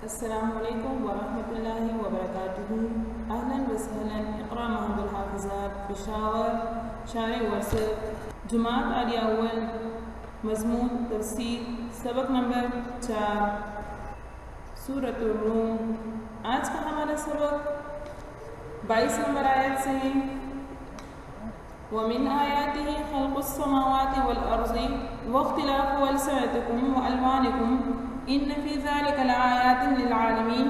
السلام علیکم ورحمۃ اللہ وبرکاتہ۔ اہلاً وسہلاً اقرا محمد الحافظات پشاور شارع ورثت جماعت عالیہ اول مضمون تفسیر سبق نمبر 4 سورۃ الروم۔ آج کا ہمارا سبق 22 نمبر آیت سے ہے۔ وَمِنْ آيَاتِهِ خَلْقُ السَّمَاوَاتِ وَالْأَرْضِ وَاخْتِلَافُ أَلْسِنَتِكُمْ وَأَلْوَانِكُمْ إِنَّ فِي ذَلِكَ لَآيَاتٍ لِلْعَالِمِينَ۔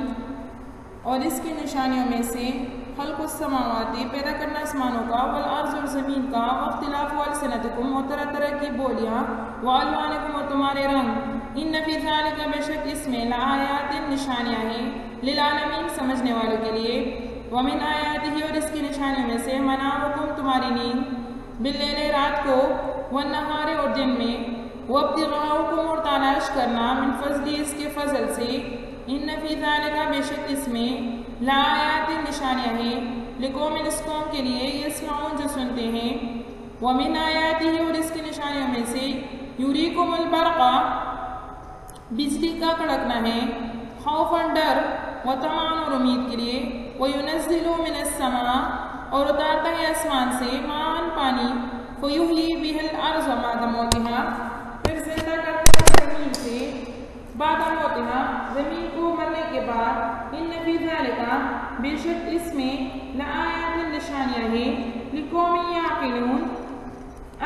اور اس کی نشانیوں میں سے خلق السماوات پیدا کرنا آسمانوں کا، والارض اور زمین کا، واختلاف السنتکم اور طرح طرح کی بولیاں، والوانکم اور تمہارے رنگ، ان فی ذلک بے شک اس میں لآیات نشانیاں ہیں، للعالمین سمجھنے والوں کے لیے۔ ومن آیاتہ اور اس کی نشانیوں میں سے منامکم تمہاری نیند، باللیل رات کو، والنہار اور دن میں، وابتغاؤکم اور تلاش کرنا، من فضل اس کے فضل سے، ان فی ذالک بے شک اس میں لآیات نشانیاں ہیں، لقوم اس قوم کے لیے، یسمعون جو سنتے ہیں۔ ومن آیاتہ اور اس کی نشانیوں میں سے یریکم البرق بجلی کا کڑکنا ہے، خوفا ڈر، وطمعا اور امید کے لیے، وینزل من السماء اور اتارتا ہے آسمان سے، ماء پانی، فیحیی بہ الارض بعد موتها پھر زندہ کرتا ہے زمین سے، بعد موتها زمین کو مرنے کے بعد، ان فی ذالک بے شک اس میں لآیات نشانیاں ہیں، لقوم یعقلون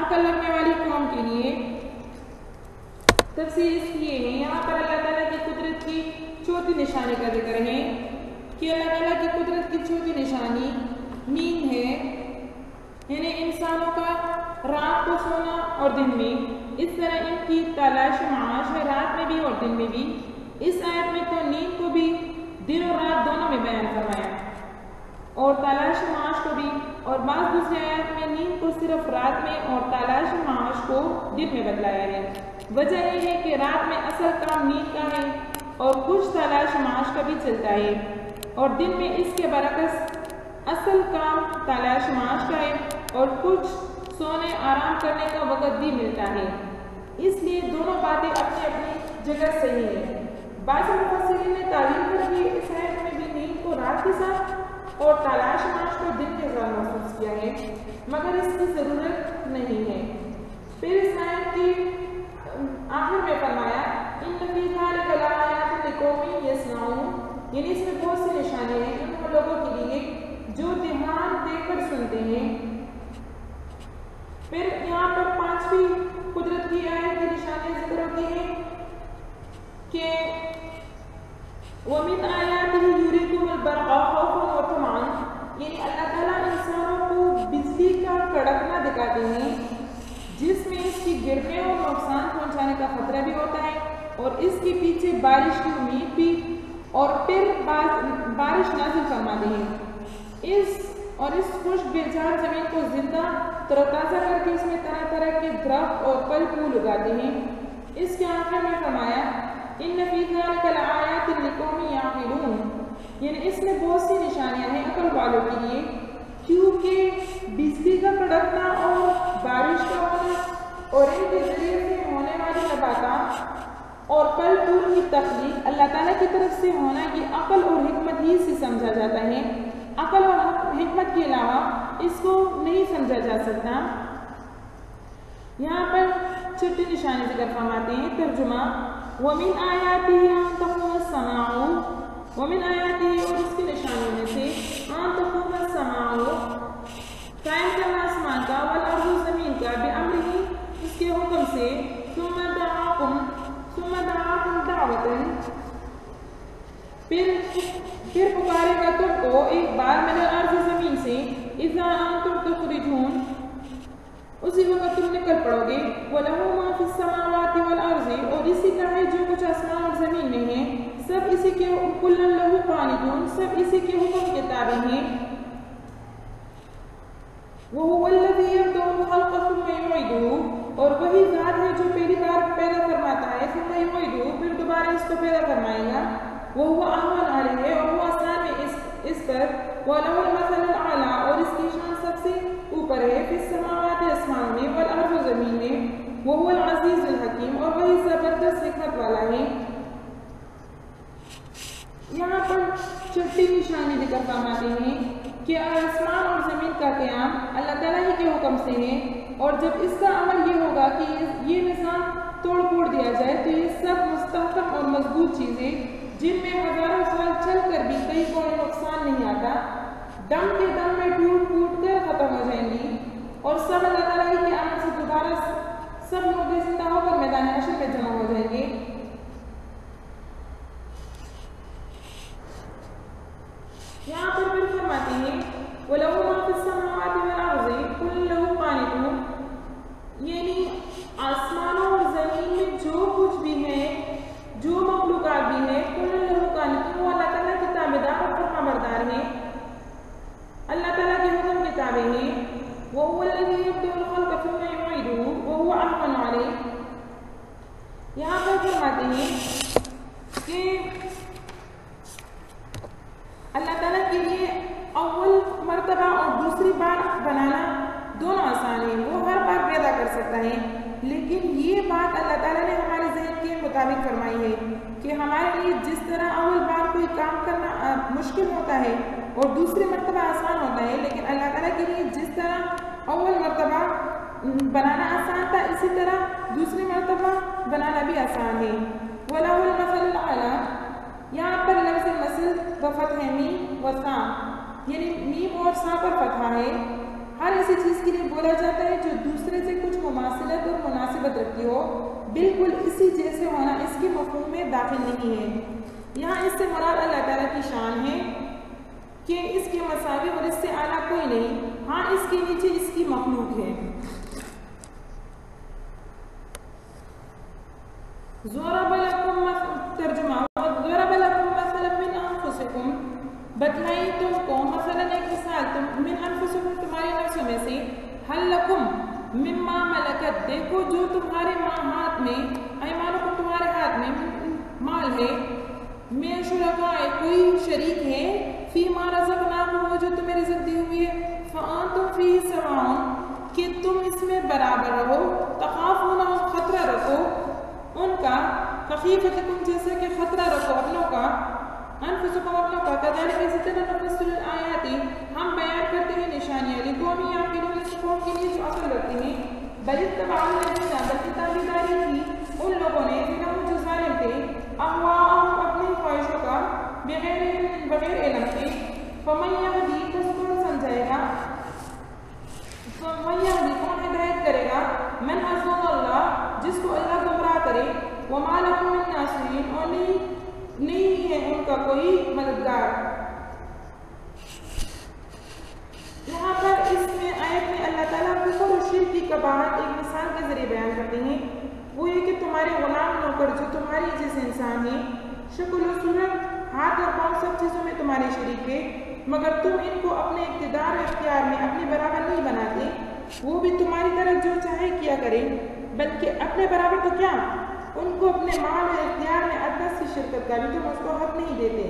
عقل رکھنے والی قوم کے لیے۔ تفسیر اس کی یہ ہے، یہاں پر اللہ تعالیٰ کی قدرت کی چوتھی نشانی کا ذکر ہے کہ اللہ تعالیٰ کی قدرت کی چوتھی نشانی نیند ہے، یعنی انسانوں کا رات کو سونا اور دن میں، اس طرح ان کی تلاش معاش ہے رات میں بھی اور دن میں بھی۔ اس آیت میں تو نیند کو بھی دن اور رات دونوں میں بیان فرمایا اور تلاش معاش کو بھی، اور بعض دوسری آیت میں نیند کو صرف رات میں اور تلاش معاش کو دن میں بتلایا ہے۔ وجہ یہ ہے کہ رات میں اصل کام نیند کا ہے اور کچھ تلاش معاش کا بھی چلتا ہے، اور دن میں اس کے برعکس اصل کام تلاش معاش کا ہے اور کچھ سونے آرام کرنے کا وقت بھی ملتا ہے۔ اس لیے دونوں باتیں اپنی اپنی جگہ صحیح ہیں۔ بعض مفسرین نے تعلیم کر کے اس آیت میں بھی نیند کو رات کے ساتھ اور تلاش معاش کو دن کے ساتھ محسوس کیا ہے، مگر اس کی ضرورت نہیں ہے۔ پھر اس آیت کی آخر میں فرمایا ان فی ذلک لآیات لقوم یسمعون، یعنی اس میں بہت سی نشانیاں ہیں ان لوگوں کے لیے جو دھیان دے کر سنتے ہیں۔ پھر یہاں پر پانچویں قدرت کی آیت کی نشانیاں ذکر ہوتی ہیں کہ وَمِنْ آیَاتِهِ یُرِیکُمُ الْبَرْقَ خَوْفًا وَطَمَعًا، یعنی اللہ تعالیٰ انسانوں کو بجلی کا کڑکنا دکھاتے ہیں جس میں اس کی گرنے اور نقصان پہنچانے کا خطرہ بھی ہوتا ہے، اور اس کے پیچھے بارش کی امید بھی، اور پھر بارش نازل فرماتے ہیں اس خشک بیجار زمین کو زندہ تروتازہ کر کے اس میں طرح طرح کے درخت اور پھل پھول اگاتے ہیں۔ اس کے آخر میں فرمایا ان فی ذلک لآیات لقوم یعقلون، یعنی اس میں بہت سی نشانیاں ہیں عقل والوں کے لیے، کیونکہ بجلی کا کڑکنا اور بارش کا ہونا اور ان کے ذریعے سے ہونے والی نباتات اور پھل پھول کی تخلیق اللہ تعالیٰ کی طرف سے ہونا، یہ عقل اور حکمت ہی سے سمجھا جاتا ہے۔ عقل اور حکمت کے علاوہ اس کو نہیں سمجھا جا سکتا۔ یہاں پر چھٹی نشانی ذکر فرماتے ہیں، ترجمہ وَمِنْ آیَاتِهِ أَن تَقُومَ السَّمَاءُ، وَمِنْ آیَاتِهِ اور اس کی نشانیوں میں سے أَن تَقُومَ السَّمَاءُ قائم کرنا آسمان کا، وَالْأَرْضُ زمین کا، بِأَمْرِهِ اس کے حکم سے، ثُمَّ دَعَاكُمْ دَعْوَةً پھر پکارے گا تم کو ایک بار من الارض زمین سے، اذا انتم تخرجون اسی وقت تم نکل پڑو گے، وَلَهُ مَا فِي السَّمَاوَاتِ وَالْأَرْضِ اور اسی کا ہے جو کچھ آسمان اور زمین میں ہے، سب اسی کے كُلٌّ لَهُ قَانِتُونَ سب اسی کے حکم کے تابع ہیں۔ وَهُوَ الَّذِي يَبْدَأُ الْخَلْقَ ثُمَّ يُعِيدُهُ اور وہی ذات ہے جو پہلی بار پیدا فرماتا ہے، ثُمَّ يُعِيدُهُ پھر دوبارہ اس کو پیدا فرمائے گا، وَهُوَ أَهْوَنُ عَلَيْهِ اور وہ آسان ہے اس پر، وَلَهُ الْمَثَلُ الْأَعْلَىٰ اور اس کی شان سب سے اوپر ہے، فِي السَّمَاوَاتِ آسمان میں، وَالْأَرْضِ زمین میں، وَهُوَ الْعَزِيزُ الْحَكِيمُ اور وہی زبردست حکمت والا ہے۔ یہاں پر چھٹی نشانی ذکر فرماتے ہیں کہ آسمان اور زمین کا قیام اللہ تعالیٰ ہی کے حکم سے ہے، اور جب اس کا عمل یہ ہوگا کہ یہ نظام توڑ پھوڑ دیا جائے تو یہ سب مستحکم اور مضبوط چیزیں جن میں ہزاروں سال چل کر بھی کہیں کوئی نقصان نہیں آتا، دم کے دم میں ٹوٹ پھوٹ کر ختم ہو جائیں گی، اور سب اللہ تعالیٰ ہی کے عمل سے دوبارہ سب مردے زندہ ہو کر میدان حشر میں جمع ہو جائیں گے۔ یہاں پر پھر فرماتے ہیں وَلَهُ مَا فِي السَّمَاوَاتِ وَالْأَرْضِ كُلٌّ لَهُ قَانِتُونَ، یعنی آسمانوں اور زمین میں جو کچھ بھی ہے، جو مخلوقات بھی ہے، كُلٌّ لَهُ قَانِتُونَ، وہ اللہ تعالیٰ کے تابعدار اور فرما بردار ہیں، اللہ تعالیٰ کے حکم کے تابع ہیں۔ وَهُوَ الَّذِي يَبْدِئُ الْخَلْقَ ثُمَّ يُعِيدُهُ وَهُوَ أَهْوَنُ عَلَيْهِ، یہاں پر فرماتے ہیں کہ اللہ تعالیٰ کے لیے اول مرتبہ اور دوسری بار بنانا دونوں آسان ہیں، وہ ہر بار پیدا کر سکتا ہے، لیکن یہ بات اللہ تعالیٰ نے ہمارے ذہن کے مطابق فرمائی ہے کہ ہمارے لیے جس طرح اول بار کوئی کام کرنا مشکل ہوتا ہے اور دوسری مرتبہ آسان ہوتا ہے، لیکن اللہ تعالیٰ کے لیے جس طرح اول مرتبہ بنانا آسان تھا، اسی طرح دوسری مرتبہ بنانا بھی آسان ہے۔ وَلَهُ الْمَثَلُ الْأَعْلَىٰ، یہاں پر لفظ مثل بفتح میم و سا، یعنی میم اور سا پر فتحہ ہے، ہر ایسی چیز کے لیے بولا جاتا ہے جو دوسرے سے کچھ مماثلت اور مناسبت رکھتی ہو، بالکل اسی جیسے ہونا اس کے مفہوم میں داخل نہیں ہے۔ یہاں اس سے مراد اللہ تعالیٰ کی شان ہے کہ اس کے مساوی اور اس سے اعلیٰ کوئی نہیں، ہاں اس کے نیچے اس کی مخلوق ہے۔ ضرب لکم ترجمہ ضرب لکم مثلا من انفسکم، بتلائی تم کو مثلا ایک مثال، تم من انفسکم تمہارے نفسوں میں سے، حل لکم مما ملکت، دیکھو جو تمہارے ہاتھ میں، ایمانکم تمہارے ہاتھ میں مال ہے، میں شرکائے کوئی شریک ہے، فی ما رزقناکم، وہ جو تمہیں رزق دی ہوئی ہے، فانتم فیہ سواء، کہ تم اس میں برابر رہو، تخافون، خطرہ رکھو ان کا، خفیفتکم جیسا کہ خطرہ رکھو اپنوں کا، انفسکم اپنوں کا، کذالک اسی طرح نفصل الآیات، ہم بیان کرتے ہیں نشانیاں، لقوم یعقلون، اس قوم کے لیے جو عقل رکھتے ہیں، بل اتبع الذین، بلکہ تابعداری کی ان لوگوں نے جنہوں جو ظالم تھے، اہواءہم اپنی خواہشوں کا، بغیر علم کے، فمن یہدی، پس کون سمجھائے گا، فمن یہدی، کون ہدایت کرے گا، من اضل اللہ، جس کو اللہ گمراہ کرے، وما لهم من ناصرین، اور نہیں ہے ان کا کوئی مددگار۔ یہاں پر اس میں آیت میں اللہ تعالیٰ کفر و شرک کی قباحت ایک مثال کے ذریعے بیان کرتے ہیں، وہ یہ کہ تمہارے غلام نوکر جو تمہاری جیسے انسان ہیں، شکل و صورت، ہاتھ اور پاؤں سب چیزوں میں تمہارے شریک ہے، مگر تم ان کو اپنے اقتدار و اختیار میں اپنے برابر نہیں بناتے، وہ بھی تمہاری طرح جو چاہے کیا کریں، بلکہ اپنے برابر تو کیا، ان کو اپنے مال اور اختیار میں ادنا سی شرکت کا بھی تم اس کو حق نہیں دیتے،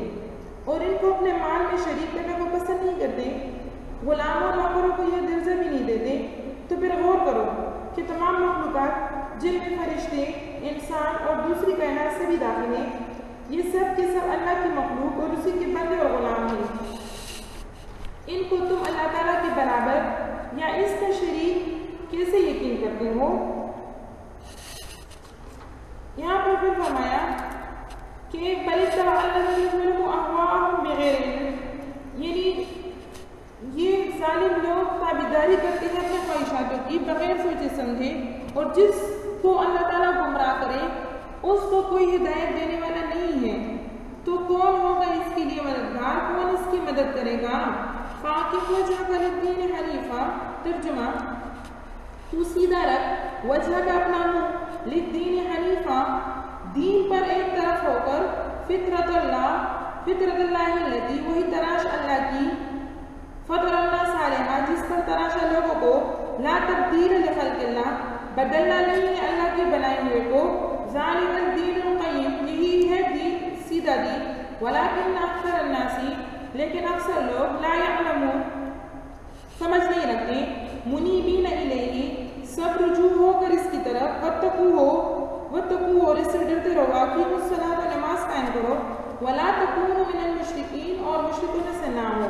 اور ان کو اپنے مال میں شریک کرنے کو پسند نہیں کرتے، غلاموں اور نوکروں کو یہ درجہ بھی نہیں دیتے۔ تو پھر غور کرو کہ تمام مخلوقات جن میں فرشتے، انسان اور دوسری کائنات سے بھی داخل ہیں، یہ سب کے سب اللہ کی مخلوق اور اسی کے بندے اور غلام ہیں، ان کو تم اللہ تعالیٰ کے برابر یا اس کا شریک کیسے یقین کرتے ہو؟ یہاں پر پھر فرمایا کہ بل اتبع الذین ظلموا اہواءہم بغیر علم، یعنی یہ ظالم لوگ تابعداری کرتے ہیں اپنے خواہشاتوں کی بغیر سوچے سمجھے، اور جس کو اللہ تعالیٰ گمراہ کرے اس کو کوئی ہدایت دینے والا نہیں ہے، تو کون ہوگا اس کے لیے مددگار، کون اس کی مدد کرے گا؟ فاقم وجہک للدین حنیفا، ترجمہ تو سیدھا رکھ وجہ کا اپنا منہ، للدین حنیفا، دین پر ایک طرف ہو کر، فطرت اللہ التی، وہی تراش اللہ کی، فطر اللہ صالحہ، جس پر تراشا لوگوں کو، لا تبدیل لخلق اللہ، بدلنا نہیں ہے اللہ کے بنائے ہوئے کو، ذالک الدین القیم، یہی ہے دین سیدھا دین، ولکن اکثر الناس، لیکن اکثر لوگ، لا یعلمون، سمجھ نہیں رکھتے، منیبین الیہ، سب رجوع ہو کر اس کی طرف، واتقوا، اور اس سے ڈرتے رہو، اقیموا الصلاۃ، نماز قائم کرو، وَلَا تَكُونُوا مِنَ الْمُشْرِكِينَ اور مشرکوں سے نہ ہو۔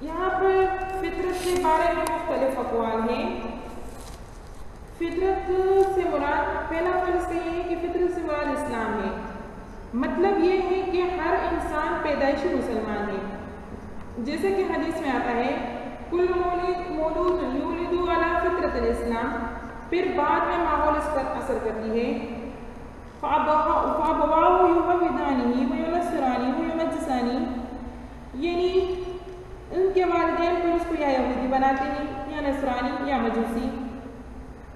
یہاں پر فطرت کے بارے میں مختلف اقوال ہیں۔ فطرت سے مراد، پہلا قول اس کا یہ ہے کہ فطرت سے مراد اسلام ہے۔ مطلب یہ ہے کہ ہر انسان پیدائشی مسلمان ہے، جیسے کہ حدیث میں آتا ہے کل مولود یولد علی فطرت الاسلام، پھر بعد میں ماحول اس پر اثر کرتی ہے۔ فَأَبَوَاهُ يُهَوِّدَانِهِ وَيُنَصِّرَانِهِ وَيُمَجِّسَانِهِ، یعنی ان کے والدین پھر اس کو یا یہودی بناتے ہیں یا نصرانی یا مجوسی۔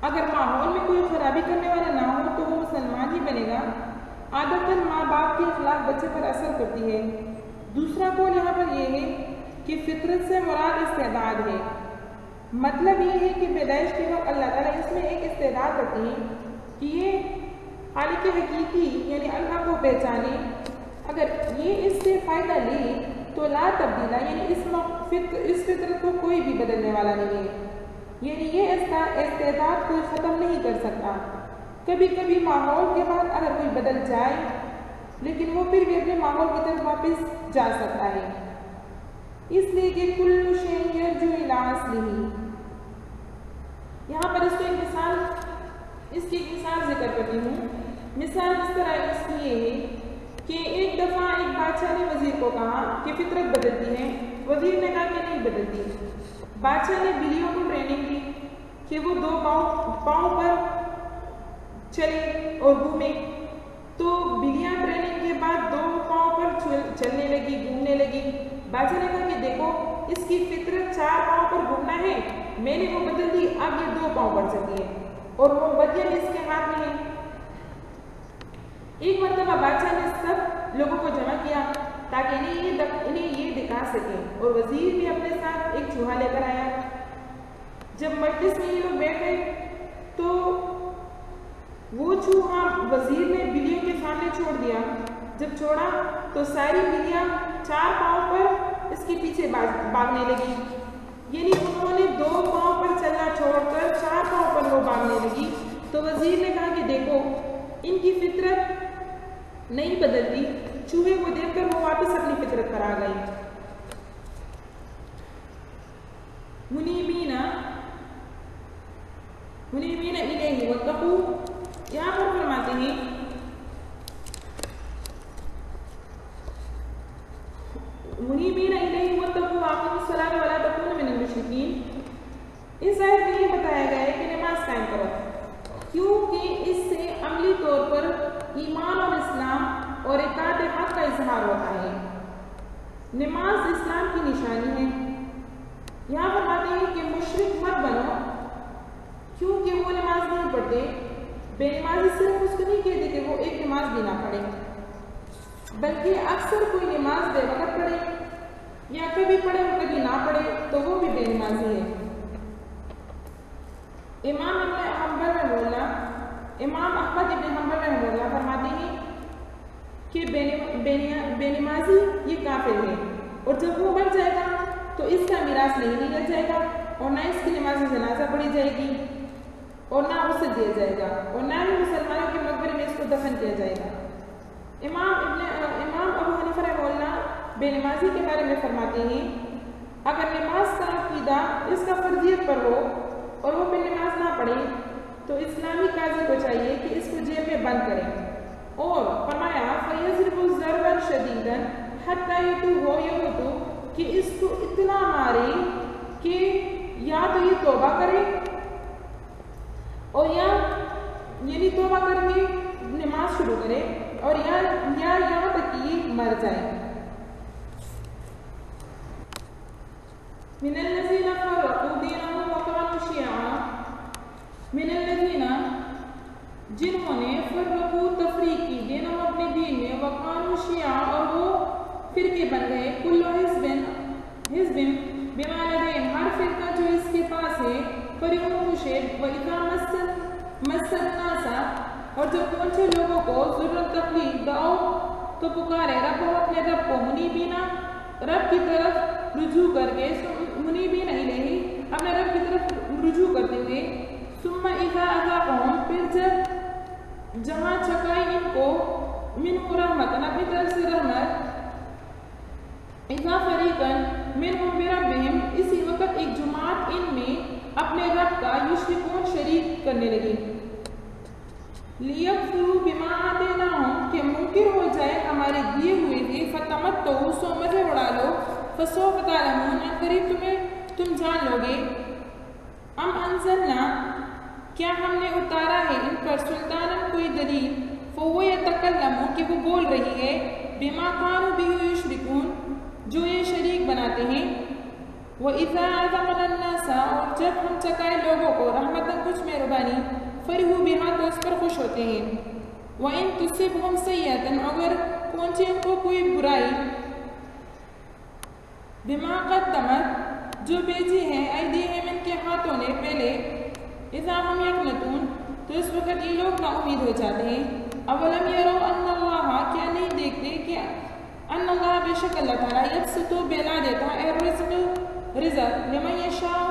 اگر ماحول میں کوئی خرابی کرنے والا نہ ہو تو وہ مسلمان ہی بنے گا۔ عادتاً ماں باپ کے اخلاق بچے پر اثر کرتی ہے۔ دوسرا قول یہاں پر یہ ہے کہ فطرت سے مراد استعداد ہے۔ مطلب یہ ہے کہ پیدائش کے وقت اللہ تعالیٰ اس میں ایک استعداد رکھتے ہیں کہ یہ خالق حقیقی یعنی اللہ کو پہچانے۔ اگر یہ اس سے فائدہ لے تو لا تبدیلہ، یعنی اس فطرت کو کوئی بھی بدلنے والا نہیں ہے، یعنی یہ استعداد کوئی ختم نہیں کر سکتا۔ کبھی کبھی ماحول کے بعد اگر کوئی بدل جائے لیکن وہ پھر بھی اپنے ماحول کی طرف واپس جا سکتا ہے، اس لیے کہ کل شیء یرجع الی اصلہ۔ یہاں پر اس کی ایک مثال ذکر کرتی ہوں۔ مثال اس طرح اس کی یہ ہے کہ ایک دفعہ ایک بادشاہ نے وزیر کو کہا کہ فطرت بدلتی ہے۔ وزیر نے کہا کہ نہیں بدلتی۔ بادشاہ نے بلیوں کو ٹریننگ دی کہ وہ 2 پاؤں پر چلے اور گھومے، تو بلیاں ٹریننگ کے بعد 2 پاؤں پر چلنے لگی، گھومنے لگی۔ بادشاہ نے کہا کہ دیکھو اس کی فطرت 4 پاؤں پر گھومنا ہے، میں نے وہ بدل دی، اب یہ 2 پاؤں پر چلتی ہے اور وہ بدیا اس کے ہاتھ میں ہے۔ ایک مرتبہ بادشاہ نے سب لوگوں کو جمع کیا تاکہ انہیں یہ دکھا سکے، اور وزیر بھی اپنے ساتھ ایک چوہا لے کر آیا۔ جب مجلس میں یہ لوگ بیٹھے تو وہ چوہا وزیر نے بلیوں کے سامنے چھوڑ دیا۔ جب چھوڑا تو ساری بلیاں 4 پاؤں پر اس کے پیچھے بھاگنے لگی، یعنی انہوں نے 2 پاؤں پر چلنا چھوڑ کر 4 پاؤں پر وہ بھاگنے لگی۔ تو وزیر نے کہا کہ دیکھو ان کی فطرت نہیں بدلتی۔ چوہے کو دیکھ کر وہ واپس اپنی فطرت پر آ گئی۔ منیبین الیہ واتقوا، یہاں پر فرماتے ہیں منیبین الیہ واتقوا واقیموا الصلاۃ ولا تکونوا من المشرکین۔ اس آیت میں یہ بتایا گیا ہے کہ نماز قائم کرو، کیونکہ اس سے عملی طور پر ایمان اور اسلام اور اطاعت حق کا اظہار ہوتا ہے۔ نماز اسلام کی نشانی ہے۔ یہاں فرماتے ہیں کہ مشرک مت بنو، کیونکہ وہ نماز نہیں پڑھتے۔ بے نمازی صرف اس کو نہیں کہتے کہ وہ ایک نماز بھی نہ پڑھے، بلکہ اکثر کوئی نماز بے وقت پڑھے یا کبھی پڑھے اور کبھی نہ پڑھے تو وہ بھی بے نمازی ہے۔ امام احمد ابن حنبل رحمہ اللہ فرماتے ہیں کہ بے نمازی یہ کافر ہے، اور جب وہ مر جائے گا تو اس کا میراث نہیں لیا جائے گا، اور نہ اس کی نماز جنازہ پڑھی جائے گی، اور نہ اسے دیا جائے گا، اور نہ ہی مسلمانوں کے مقبرے میں اس کو دفن کیا جائے گا۔ امام ابو حنیفہ رحمہ اللہ بے نمازی کے بارے میں فرماتے ہیں اگر نماز کا عقیدہ اس کا فرضیت پر ہو اور وہ پھر نماز نہ پڑھے تو اسلامی قاضی کو چاہیے کہ اس کو جیل میں بند کرے، اور فرمایا فَيَضْرِبُ ضَرْبًا شَدِيدًا حَتَّى يَتُوبَ، کہ اس کو اتنا مارے کہ یا تو یہ توبہ کرے اور یا یعنی توبہ کر کے نماز شروع کرے، اور یا یہاں تک کہ یہ مر جائے۔ من الذین فرقوا دینہم وکانوا شیعا، من الذین جنہوں نے فرقوا تفریق کی دینہم اپنے دین میں، وکانوا شیعا اور وہ فرقے بن گئے، کل حزب بما لدیہم، ہر فرقہ جو اس کے پاس ہے، فریق خوشید، وَإِذَا مَسَّ النَّاسَ، اور جب پہنچے لوگوں کو ضرورت تکلیف، دعو تو پکارے رب اپنے رب کو، منیبینا رب کی طرف رجوع کر کے، منیبین الیہ اپنے رب کی طرف رجوع کرتے ہوئے، ثم اذا اذاقہم، پھر جب جہاں چکائی ان کو، منہ رحمتن اپنی طرف سے رحمت، اذا فریقن منہم بربہم اسی وقت ایک جماعت ان میں اپنے رب کا یشرکون شریک کرنے لگی، لیکفروا بما آتیناہم کہ منکر ہو جائے ہمارے دیے ہوئے تھے، فتمتعوا سو مزے اڑا لو، فسوف تعلمون قریب تم جان لو گے، ام انزلنا کیا ہم نے اتارا ہے ان پر سلطانن کوئی دلیل، فہو یتکلم کہ وہ بول رہی ہے، بما کانوا بہ یشرکون جو یہ شریک بناتے ہیں، وَإِذَا أَذَقْنَا النَّاسَ اور جب ہم چکائے لوگوں کو رحمتاً کچھ مہربانی، فَرِحُوا بِهَا تو اس پر خوش ہوتے ہیں، وَإِن تُصِبْهُمْ سَيِّئَةٌ اگر پہنچے ان کو کوئی برائی، بِمَا قَدَّمَتْ جو بھیجی ہے أَيْدِيهِمْ ان کے ہاتھوں نے پہلے، إِذَا هُمْ يَقْنَطُونَ تو اس وقت یہ لوگ نا امید ہو جاتے ہیں، أَوَلَمْ يَرَوْا أَنَّ اللَّهَ کیا نہیں دیکھتے کہ ان اللہ بے شک اللہ تعالیٰ یبسط بیلا دیتا ہے رزق لمن یشاء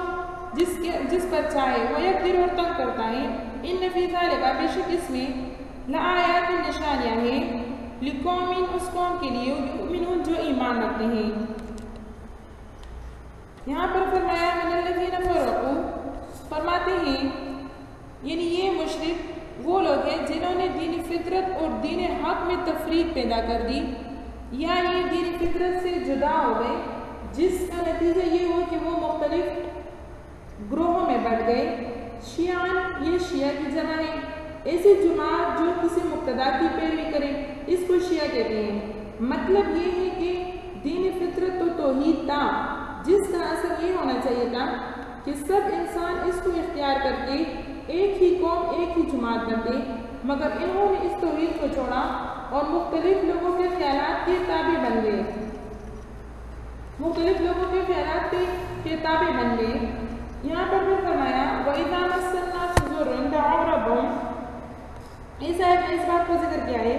جس پر چاہے، ویقدر اور تنگ کرتا ہے، ان فی ذالک بے شک اس میں لآیات نشانیاں ہیں، لقوم اس قوم کے لیے یؤمنون جو ایمان رکھتے ہیں۔ یہاں پر فرمایا من الذین فرقوا فرماتے ہیں یعنی یہ مشرک وہ لوگ ہیں جنہوں نے دین فطرت اور دین حق میں تفریق پیدا کر دی، یا یہ دین فطرت سے جدا ہو گئے، جس کا نتیجہ یہ ہوا کہ وہ مختلف گروہوں میں بٹ گئے۔ شیعان یہ شیعہ کی جمع ہے، ایسی جماعت جو کسی مقتدا کی پیروی کرے اس کو شیعہ کہتے ہیں۔ مطلب یہ ہے کہ دین فطرت تو توحید تھا جس کا اثر یہ ہونا چاہیے تھا کہ سب انسان اس کو اختیار کر کے ایک ہی قوم ایک ہی جماعت بنتے، مگر انہوں نے اس توحید کو چھوڑا اور مختلف لوگوں کے خیالات کے تابع بن گئے، مختلف لوگوں کے خیالات کے تابع بن گئے۔ یہاں پر بھی فرمایا وَإِذَا مَسَّ النَّاسَ ضُرٌّ دَعَوْا رَبَّهُمْ اس آیت میں اس بات کو ذکر کیا ہے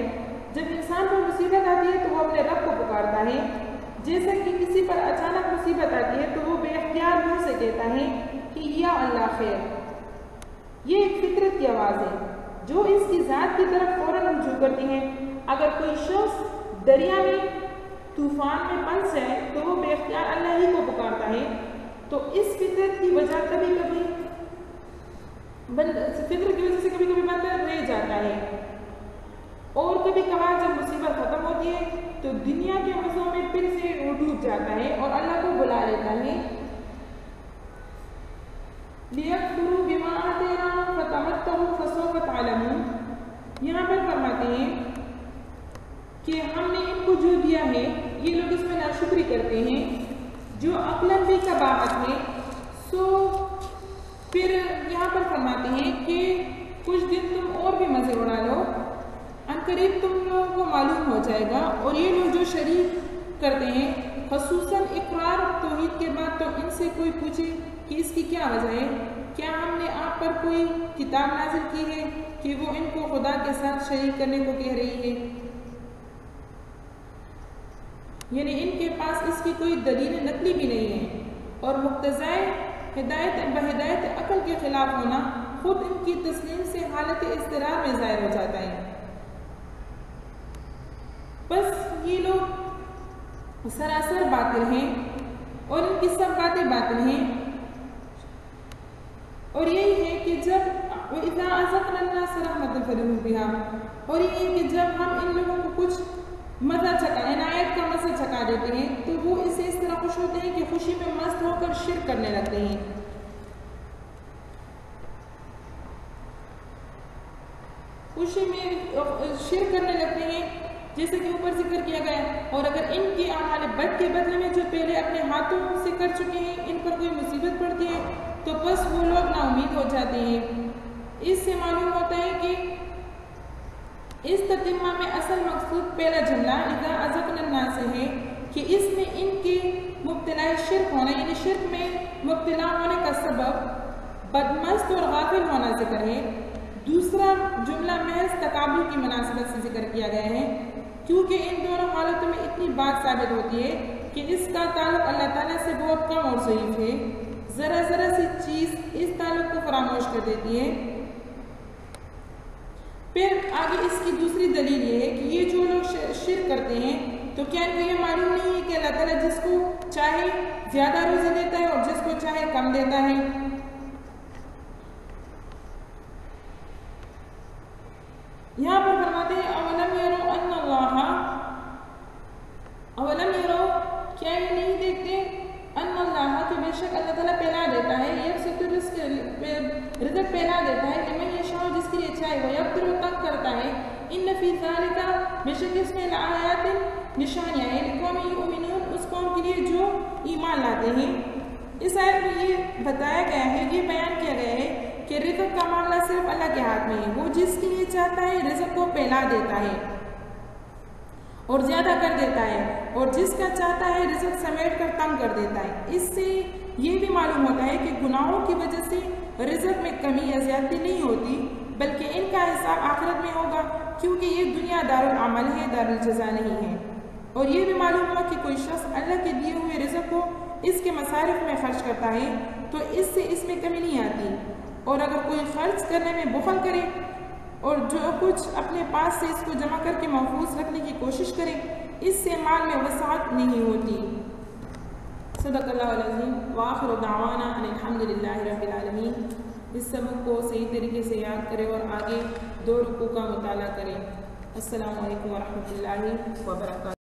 جب انسان پر مصیبت آتی ہے تو وہ اپنے رب کو پکارتا ہے، جیسا کہ کسی پر اچانک مصیبت آتی ہے تو وہ بے اختیار منہ سے کہتا ہے کہ یا اللہ خیر۔ یہ ایک فطرت کی آواز ہے جو اس کی ذات کی طرف فوراً رجوع کرتی ہے۔ اگر کوئی شخص دریا میں طوفان میں پھنس جائے تو وہ بے اختیار اللہ ہی کو پکارتا ہے، تو اس فطرت کی وجہ کبھی کبھی فطرت کی وجہ سے کبھی کبھی بندہ رہ جاتا ہے، اور کبھی کبھار جب مصیبت ختم ہوتی ہے تو دنیا کے مزوں میں پھر سے وہ ڈوب جاتا ہے اور اللہ کو بلا لیتا ہے۔ لِيَكْفُرُوا بِمَا آتَيْنَاهُمْ فَتَمَتَّعُوا فَسَوْفَ تَعْلَمُونَ یہاں پر فرماتے ہیں کہ ہم نے ان کو جو دیا ہے یہ لوگ اس میں ناشکری کرتے ہیں، جو عقلاً بھی قباحت ہے، سو پھر یہاں پر فرماتے ہیں کہ کچھ دن تم اور بھی مزے اڑا لو، عنقریب تم لوگوں کو معلوم ہو جائے گا۔ اور یہ لوگ جو شریک کرتے ہیں خصوصاً اقرار توحید کے بعد تو ان سے کوئی پوچھے کہ اس کی کیا وجہ ہے، کیا ہم نے آپ پر کوئی کتاب نازل کی ہے کہ وہ ان کو خدا کے ساتھ شریک کرنے کو کہہ رہی ہے؟ یعنی ان کے پاس اس کی کوئی دلیل نقلی بھی نہیں ہے، اور مقتضائے ہدایت عقل کے خلاف ہونا خود ان کی تسلیم سے حالت اضطرار میں ظاہر ہو جاتا ہے۔ بس یہ لوگ سراسر باطل ہیں اور ان کی سب باتیں باطل ہیں، اور یہی ہے کہ جب وَإِذَا أَذَقْنَا النَّاسَ رَحْمَةً فَرِحُوا بِهَا اور یہ ہے کہ جب ہم ان لوگوں کو کچھ مزہ چکا عنایت کا مزہ چکا دیتے ہیں تو وہ اس سے اس طرح خوش ہوتے ہیں کہ خوشی میں مست ہو کر شرک کرنے لگتے ہیں۔ خوشی میں شرک کرنے لگتے ہیں جیسے کہ اوپر ذکر کیا گیا، اور اگر ان کے اعمال بد کے بدلے میں جو پہلے اپنے ہاتھوں سے کر چکے ہیں ان پر کوئی مصیبت پڑتی ہے تو بس وہ لوگ نا امید ہو جاتے ہیں۔ اس سے معلوم ہوتا ہے کہ اس تتمہ میں اصل مقصود پہلا جملہ اذا اذقنا الناس ہے کہ اس میں ان کے مبتلا شرک ہونا یعنی شرک میں مبتلا ہونے کا سبب بدمست اور غافل ہونا ذکر ہے۔ دوسرا جملہ محض تقابل کی مناسبت سے ذکر کیا گیا ہے، کیونکہ ان دونوں حالتوں میں اتنی بات ثابت ہوتی ہے کہ اس کا تعلق اللہ تعالیٰ سے بہت کم اور ضعیف ہے، ذرا سی چیز اس تعلق کو فراموش کر دیتی ہے۔ پھر آگے اس کی دوسری دلیل یہ ہے کہ یہ جو تو کیا ان کو یہ معلوم نہیں ہے کہ اللہ تعالیٰ جس کو چاہے زیادہ روزی دیتا ہے اور جس کو چاہے کم دیتا ہے؟ یہاں پر فرماتے ہیں اولم یرو ان اللہ، اولم یرو، کیا یہ نہیں دیکھتے، ان اللہ، کہ بے شک اللہ تعالیٰ پھیلا دیتا ہے، یبسط الرزق، رزق پھیلا دیتا ہے، لمن یشاء، جس کے لیے چاہے، ویقدر، تنگ کرتا ہے، ان فی ذالک، بے شک اس میں لآیات، نشانیاں ہیں، لقوم یؤمنون، اس قوم کے لیے جو ایمان لاتے ہیں۔ اس آیت میں یہ بتایا گیا ہے، یہ بیان کیا گیا ہے کہ رزق کا معاملہ صرف اللہ کے ہاتھ میں ہے، وہ جس کے لیے چاہتا ہے رزق کو پھیلا دیتا ہے اور زیادہ کر دیتا ہے، اور جس کا چاہتا ہے رزق سمیٹ کر تنگ کر دیتا ہے۔ اس سے یہ بھی معلوم ہوتا ہے کہ گناہوں کی وجہ سے رزق میں کمی یا زیادتی نہیں ہوتی، بلکہ ان کا حساب آخرت میں ہوگا، کیونکہ یہ دنیا دارالعمل ہے، دارالجزا نہیں ہے۔ اور یہ بھی معلوم ہوا کہ کوئی شخص اللہ کے دیے ہوئے رزق کو اس کے مصارف میں خرچ کرتا ہے تو اس سے اس میں کمی نہیں آتی، اور اگر کوئی خرچ کرنے میں بخل کرے اور جو کچھ اپنے پاس سے اس کو جمع کر کے محفوظ رکھنے کی کوشش کرے، اس سے مال میں وسعت نہیں ہوتی۔ صدق اللہ العظیم، وآخر دعوانا ان الحمد للہ رب العالمین۔ اس سبق کو صحیح طریقے سے یاد کریں اور آگے 2 رکوع کا مطالعہ کریں۔ السلام علیکم ورحمۃ اللہ وبرکاتہ۔